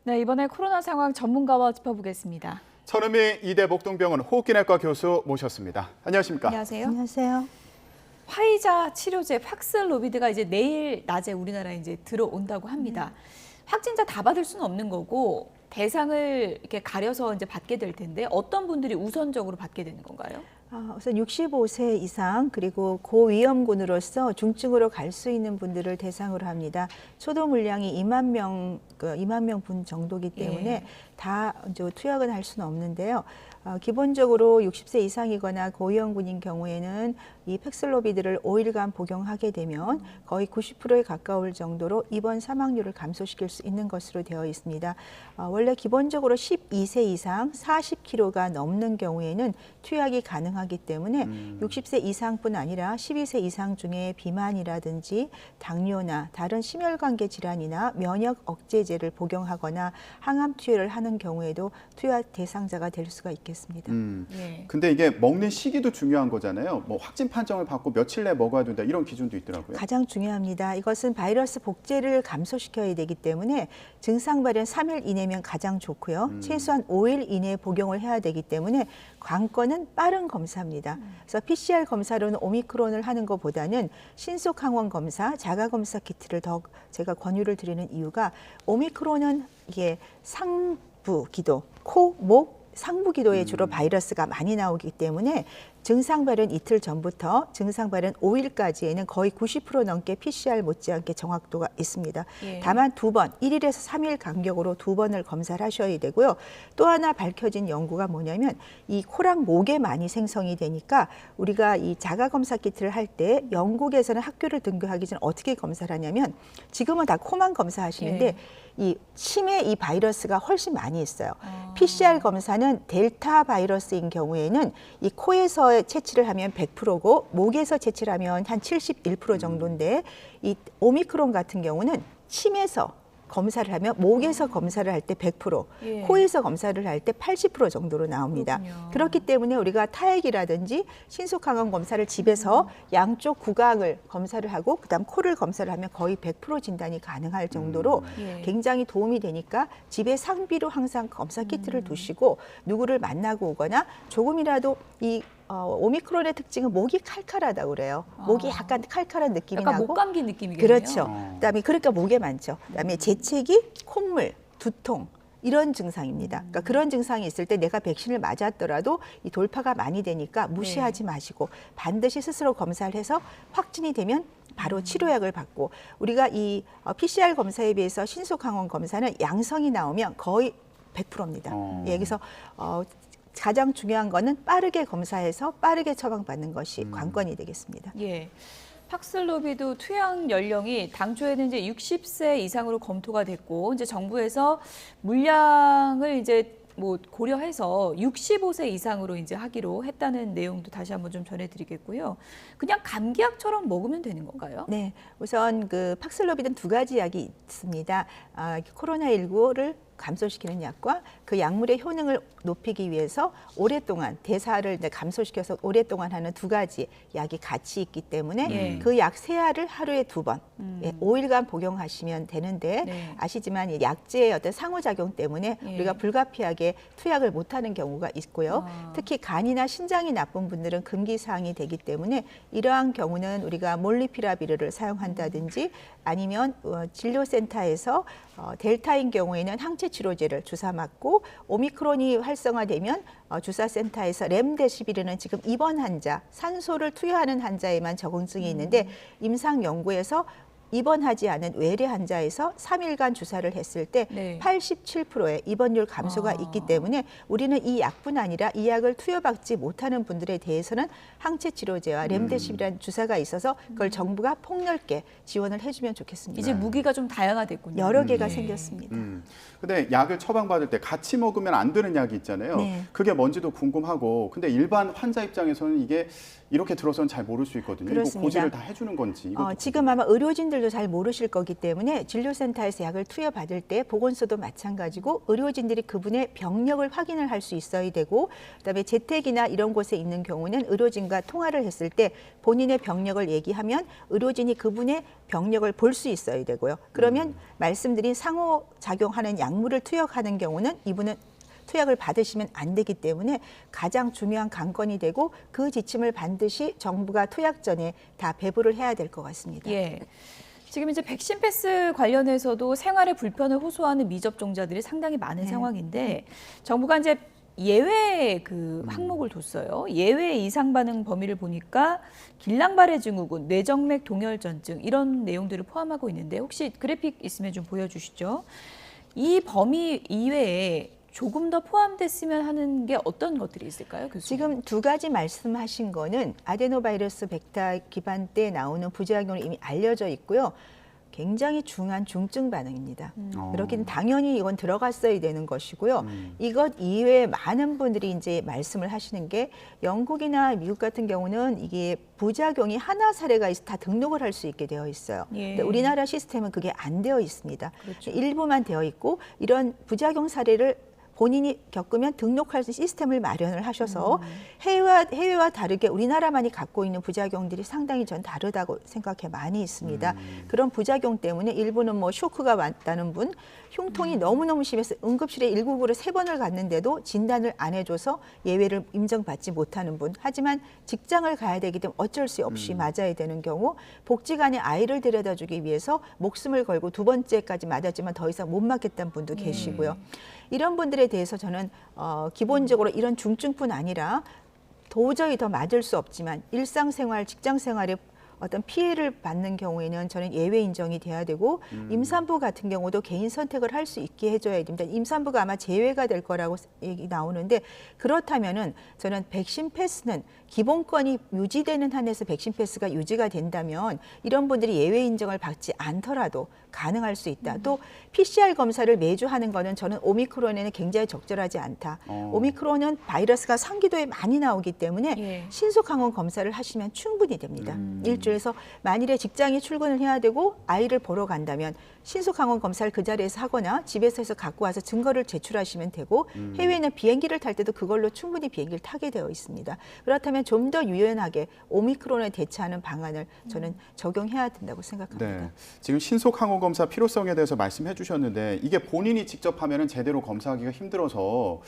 네, 이번에 코로나 상황 전문가와 짚어보겠습니다. 천음이 이대 목동병원 호흡기내과 교수 모셨습니다. 안녕하십니까? 안녕하세요. 안녕하세요. 화이자 치료제 팍슬로비드가 이제 내일 낮에 우리나라에 이제 들어온다고 합니다. 확진자 다 받을 수는 없는 거고 대상을 이렇게 가려서 이제 받게 될 텐데 어떤 분들이 우선적으로 받게 되는 건가요? 우선 65세 이상 그리고 고위험군으로서 중증으로 갈 수 있는 분들을 대상으로 합니다. 초도 물량이 2만 명 분 정도이기 때문에 예. 다 이제 투약은 할 수는 없는데요. 기본적으로 60세 이상이거나 고위험군인 경우에는 이 팩슬로비드를 5일간 복용하게 되면 거의 90%에 가까울 정도로 입원 사망률을 감소시킬 수 있는 것으로 되어 있습니다. 원래 기본적으로 12세 이상 40kg가 넘는 경우에는 투약이 가능하기 때문에 60세 이상뿐 아니라 12세 이상 중에 비만이라든지 당뇨나 다른 심혈관계 질환이나 면역 억제제를 복용하거나 항암 투여를 하는 경우에도 투약 대상자가 될 수가 있겠습니다. 예. 근데 이게 먹는 시기도 중요한 거잖아요. 뭐 확진 판정을 받고 며칠 내에 먹어야 된다 이런 기준도 있더라고요. 가장 중요합니다. 이것은 바이러스 복제를 감소시켜야 되기 때문에 증상 발현 3일 이내면 가장 좋고요. 최소한 5일 이내에 복용을 해야 되기 때문에 관건은 빠른 검사입니다. 그래서 PCR 검사로는 오미크론을 하는 것보다는 신속 항원 검사, 자가 검사 키트를 더 제가 권유를 드리는 이유가 오미크론은 이게 상부 기도, 코, 목, 상부 기도에 주로 바이러스가 많이 나오기 때문에 증상 발현 이틀 전부터 증상 발현 5일까지에는 거의 90% 넘게 PCR 못지않게 정확도가 있습니다. 예. 다만 2번, 1일에서 3일 간격으로 2번을 검사를 하셔야 되고요. 또 하나 밝혀진 연구가 뭐냐면 이 코랑 목에 많이 생성이 되니까 우리가 이 자가 검사 키트를 할 때 영국에서는 학교를 등교하기 전에 어떻게 검사를 하냐면 지금은 다 코만 검사하시는데 예. 이 침에 이 바이러스가 훨씬 많이 있어요. PCR 검사는 델타 바이러스인 경우에는 이 코에서 채취를 하면 100%고 목에서 채취를 하면 한 71% 정도인데 이 오미크론 같은 경우는 침에서 검사를 하면 목에서 검사를 할 때 100%, 예. 코에서 검사를 할 때 80% 정도로 나옵니다. 그렇군요. 그렇기 때문에 우리가 타액이라든지 신속항원 검사를 집에서 양쪽 구강을 검사를 하고 그다음 코를 검사를 하면 거의 100% 진단이 가능할 정도로 예. 굉장히 도움이 되니까 집에 상비로 항상 검사 키트를 두시고 누구를 만나고 오거나 조금이라도 이 오미크론의 특징은 목이 칼칼하다고 그래요. 목이 약간 칼칼한 느낌이 약간 나고 목 감기 느낌이겠네요. 그렇죠. 그다음에 그러니까 목에 많죠. 그다음에 재채기, 콧물, 두통 이런 증상입니다. 그러니까 그런 증상이 있을 때 내가 백신을 맞았더라도 이 돌파가 많이 되니까 무시하지 마시고 반드시 스스로 검사를 해서 확진이 되면 바로 치료약을 받고 우리가 이 PCR 검사에 비해서 신속항원 검사는 양성이 나오면 거의 100%입니다. 예, 그래서 가장 중요한 거는 빠르게 검사해서 빠르게 처방받는 것이 관건이 되겠습니다. 예. 팍슬로비드 투약 연령이 당초에는 이제 60세 이상으로 검토가 됐고 이제 정부에서 물량을 이제 뭐 고려해서 65세 이상으로 이제 하기로 했다는 내용도 다시 한번 좀 전해드리겠고요. 그냥 감기약처럼 먹으면 되는 건가요? 네, 우선 그 팍슬로비드는 두 가지 약이 있습니다. 코로나19를 감소시키는 약과 그 약물의 효능을 높이기 위해서 오랫동안 대사를 이제 감소시켜서 오랫동안 하는 두 가지 약이 같이 있기 때문에 예. 그 약 세 알을 하루에 2번, 5일간 복용하시면 되는데 네. 아시지만 이 약제의 어떤 상호작용 때문에 예. 우리가 불가피하게 투약을 못하는 경우가 있고요. 특히 간이나 신장이 나쁜 분들은 금기 사항이 되기 때문에 이러한 경우는 우리가 몰리피라비르를 사용한다든지 아니면 진료센터에서 델타인 경우에는 항체 치료제를 주사 맞고 오미크론이 활성화되면 주사센터에서 렘데시비르는 지금 입원 환자, 산소를 투여하는 환자에만 적응증이 있는데 임상 연구에서 입원하지 않은 외래 환자에서 3일간 주사를 했을 때 네. 87%의 입원율 감소가 있기 때문에 우리는 이 약뿐 아니라 이 약을 투여받지 못하는 분들에 대해서는 항체 치료제와 렘데시비라는 주사가 있어서 그걸 정부가 폭넓게 지원을 해주면 좋겠습니다. 이제 무기가 좀 다양화됐군요. 여러 개가 예. 생겼습니다. 근데 약을 처방받을 때 같이 먹으면 안 되는 약이 있잖아요. 네. 그게 뭔지도 궁금하고 근데 일반 환자 입장에서는 이게 이렇게 들어서는 잘 모를 수 있거든요. 이거 그렇습니다. 고지를 다 해주는 건지. 이것도 지금 아마 의료진들도 의료진들도 잘 모르실 거기 때문에 진료센터에서 약을 투여받을 때 보건소도 마찬가지고 의료진들이 그분의 병력을 확인을 할 수 있어야 되고 그다음에 재택이나 이런 곳에 있는 경우는 의료진과 통화를 했을 때 본인의 병력을 얘기하면 의료진이 그분의 병력을 볼 수 있어야 되고요. 그러면 말씀드린 상호작용하는 약물을 투여하는 경우는 이분은 투약을 받으시면 안 되기 때문에 가장 중요한 관건이 되고 그 지침을 반드시 정부가 투약 전에 다 배부를 해야 될 것 같습니다. 예. 지금 이제 백신 패스 관련해서도 생활에 불편을 호소하는 미접종자들이 상당히 많은 네. 상황인데 정부가 이제 예외 그 항목을 뒀어요. 예외 이상 반응 범위를 보니까 길랑발해 증후군, 뇌정맥 동혈전증 이런 내용들을 포함하고 있는데 혹시 그래픽 있으면 좀 보여주시죠. 이 범위 이외에 조금 더 포함됐으면 하는 게 어떤 것들이 있을까요, 교수님? 지금 두 가지 말씀하신 거는 아데노바이러스 벡터 기반 때 나오는 부작용이 이미 알려져 있고요. 굉장히 중요한 중증 반응입니다. 그렇긴 당연히 이건 들어갔어야 되는 것이고요. 이것 이외에 많은 분들이 이제 말씀을 하시는 게 영국이나 미국 같은 경우는 이게 부작용이 하나 사례가 있어 다 등록을 할 수 있게 되어 있어요. 예. 근데 우리나라 시스템은 그게 안 되어 있습니다. 그렇죠. 일부만 되어 있고 이런 부작용 사례를 본인이 겪으면 등록할 수 있는 시스템을 마련을 하셔서 해외와 다르게 우리나라만이 갖고 있는 부작용들이 상당히 전 다르다고 생각해 많이 있습니다. 그런 부작용 때문에 일부는 뭐 쇼크가 왔다는 분, 흉통이 너무너무 심해서 응급실에 119를 3번을 갔는데도 진단을 안 해줘서 예외를 인정받지 못하는 분. 하지만 직장을 가야 되기 때문에 어쩔 수 없이 맞아야 되는 경우 복지관에 아이를 데려다주기 위해서 목숨을 걸고 2번째까지 맞았지만 더 이상 못 맞겠다는 분도 계시고요. 이런 분들에 대해서 저는 기본적으로 이런 중증뿐 아니라 도저히 더 맞을 수 없지만 일상생활, 직장생활에 어떤 피해를 받는 경우에는 저는 예외 인정이 돼야 되고 임산부 같은 경우도 개인 선택을 할 수 있게 해줘야 됩니다. 임산부가 아마 제외가 될 거라고 얘기 나오는데 그렇다면은 저는 백신 패스는 기본권이 유지되는 한에서 백신 패스가 유지가 된다면 이런 분들이 예외 인정을 받지 않더라도 가능할 수 있다. 또 PCR 검사를 매주 하는 거는 저는 오미크론에는 굉장히 적절하지 않다. 오미크론은 바이러스가 상기도에 많이 나오기 때문에 예. 신속 항원 검사를 하시면 충분히 됩니다. 일주일에서 만일에 직장에 출근을 해야 되고 아이를 보러 간다면 신속 항원 검사를 그 자리에서 하거나 집에서 해서 갖고 와서 증거를 제출하시면 되고 해외는 비행기를 탈 때도 그걸로 충분히 비행기를 타게 되어 있습니다. 그렇다면 좀 더 유연하게 오미크론에 대처하는 방안을 저는 적용해야 된다고 생각합니다. 네. 지금 신속 항원 검사 필요성에 대해서 말씀해 주셨는데 이게 본인이 직접 하면은 제대로 검사하기가 힘들어서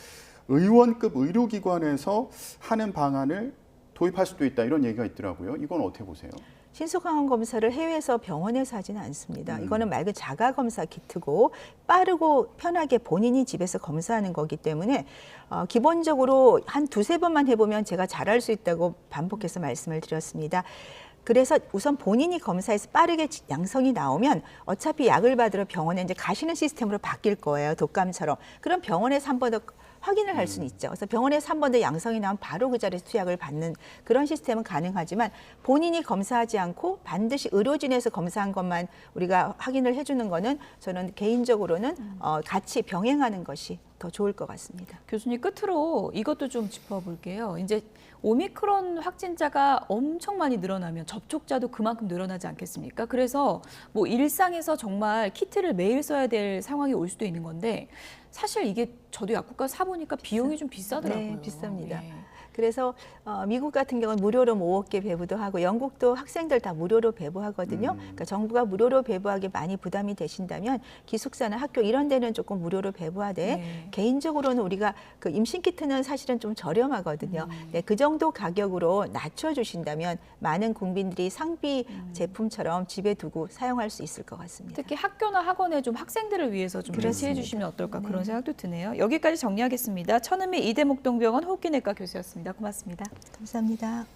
의원급 의료기관에서 하는 방안을 도입할 수도 있다 이런 얘기가 있더라고요. 이건 어떻게 보세요? 신속항원 검사를 해외에서 병원에서 하지는 않습니다. 이거는 말 그대로 자가검사 키트고 빠르고 편하게 본인이 집에서 검사하는 거기 때문에 기본적으로 한 2-3번만 해보면 제가 잘할 수 있다고 반복해서 말씀을 드렸습니다. 그래서 우선 본인이 검사해서 빠르게 양성이 나오면 어차피 약을 받으러 병원에 이제 가시는 시스템으로 바뀔 거예요. 독감처럼. 그럼 병원에서 한 번 더 확인을 할 수는 있죠. 그래서 병원에서 한 번 더 양성이 나오면 바로 그 자리에서 투약을 받는 그런 시스템은 가능하지만 본인이 검사하지 않고 반드시 의료진에서 검사한 것만 우리가 확인을 해주는 거는 저는 개인적으로는 같이 병행하는 것이 더 좋을 것 같습니다. 교수님 끝으로 이것도 좀 짚어볼게요. 이제 오미크론 확진자가 엄청 많이 늘어나면 접촉자도 그만큼 늘어나지 않겠습니까? 그래서 뭐 일상에서 정말 키트를 매일 써야 될 상황이 올 수도 있는 건데 사실 이게 저도 약국 가서 사보니까 비용이 좀 비싸더라고요. 네, 비쌉니다. 예. 그래서 미국 같은 경우는 무료로 5억 개 배부도 하고 영국도 학생들 다 무료로 배부하거든요. 그러니까 정부가 무료로 배부하게 많이 부담이 되신다면 기숙사나 학교 이런 데는 조금 무료로 배부하되 네. 개인적으로는 우리가 그 임신 키트는 사실은 좀 저렴하거든요. 네, 그 정도 가격으로 낮춰주신다면 많은 국민들이 상비 제품처럼 집에 두고 사용할 수 있을 것 같습니다. 특히 학교나 학원에 좀 학생들을 위해서 좀 배치해 주시면 어떨까 그런 생각도 드네요. 여기까지 정리하겠습니다. 천은미 이대목동병원 호흡기내과 교수였습니다. 고맙습니다. 감사합니다.